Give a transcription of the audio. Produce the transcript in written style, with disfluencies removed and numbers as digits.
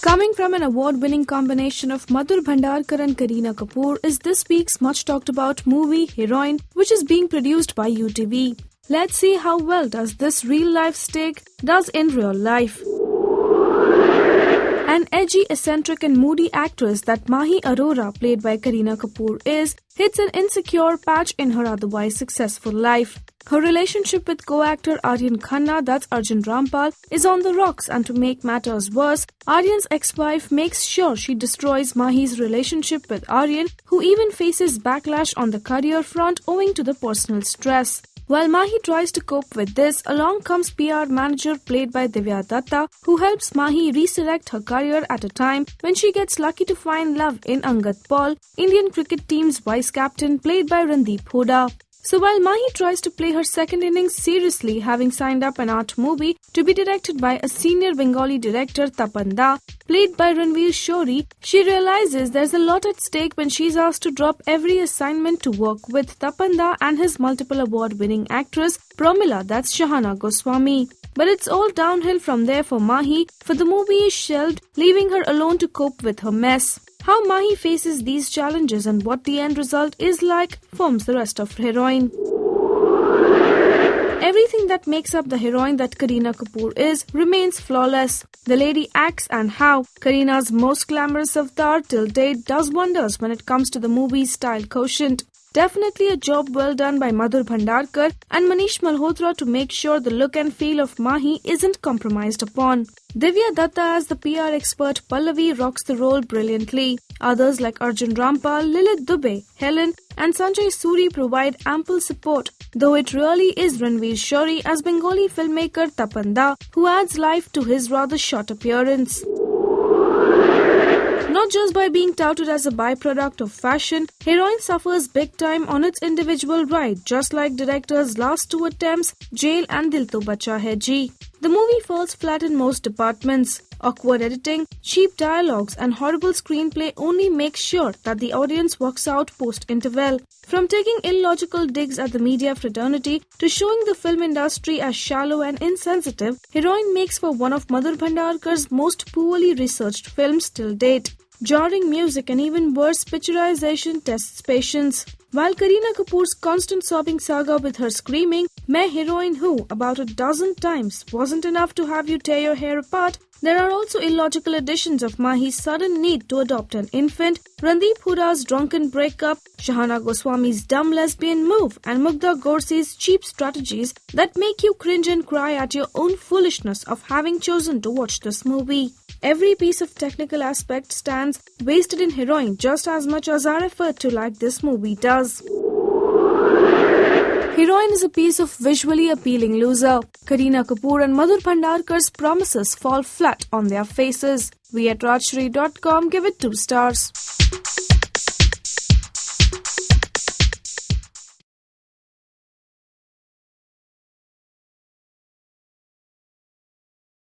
Coming from an award-winning combination of Madhur Bhandarkar and Kareena Kapoor is this week's much-talked-about movie Heroine, which is being produced by UTV. Let's see how well does this real-life steak does in real life. An edgy, eccentric and moody actress that Mahi Arora, played by Kareena Kapoor, hits an insecure patch in her otherwise successful life. Her relationship with co-actor Aryan Khanna, that's Arjun Rampal, is on the rocks, and to make matters worse, Aryan's ex-wife makes sure she destroys Mahi's relationship with Aryan, who even faces backlash on the career front owing to the personal stress. While Mahi tries to cope with this, along comes PR manager played by Divya Datta, who helps Mahi resurrect her career at a time when she gets lucky to find love in Angad Paul, Indian cricket team's vice-captain played by Randeep Hooda. So while Mahi tries to play her second innings seriously, having signed up an art movie to be directed by a senior Bengali director, Tapan Da, played by Ranveer Shori, she realizes there's a lot at stake when she's asked to drop every assignment to work with Tapan Da and his multiple award-winning actress, Pramila, that's Shahana Goswami. But it's all downhill from there for Mahi, for the movie is shelved, leaving her alone to cope with her mess. How Mahi faces these challenges and what the end result is like forms the rest of Heroine. Everything that makes up the heroine that Kareena Kapoor remains flawless. The lady acts, and how Kareena's most glamorous avatar till date does wonders when it comes to the movie's style quotient. Definitely a job well done by Madhur Bhandarkar and Manish Malhotra to make sure the look and feel of Mahi isn't compromised upon. Divya Datta as the PR expert Pallavi rocks the role brilliantly. Others like Arjun Rampal, Lilith Dubey, Helen and Sanjay Suri provide ample support, though it really is Ranveer Shori as Bengali filmmaker Tapan Da who adds life to his rather short appearance. Not just by being touted as a byproduct of fashion, Heroine suffers big time on its individual ride, just like director's last two attempts, Jail and Dil To Bacha Hai Ji. The movie falls flat in most departments. Awkward editing, cheap dialogues and horrible screenplay only make sure that the audience walks out post-interval. From taking illogical digs at the media fraternity to showing the film industry as shallow and insensitive, Heroine makes for one of Madhur Bhandarkar's most poorly researched films till date. Jarring music and even worse picturization tests patience. While Kareena Kapoor's constant sobbing saga with her screaming, "Main heroine hu" about a dozen times wasn't enough to have you tear your hair apart, there are also illogical additions of Mahi's sudden need to adopt an infant, Randeep Hooda's drunken breakup, Shahana Goswami's dumb lesbian move, and Mugdha Gorsey's cheap strategies that make you cringe and cry at your own foolishness of having chosen to watch this movie. Every piece of technical aspect stands wasted in Heroine just as much as our effort to like this movie does. Heroine is a piece of visually appealing loser. Kareena Kapoor and Madhur Bhandarkar's promises fall flat on their faces. We at Rajshri.com give it 2 stars.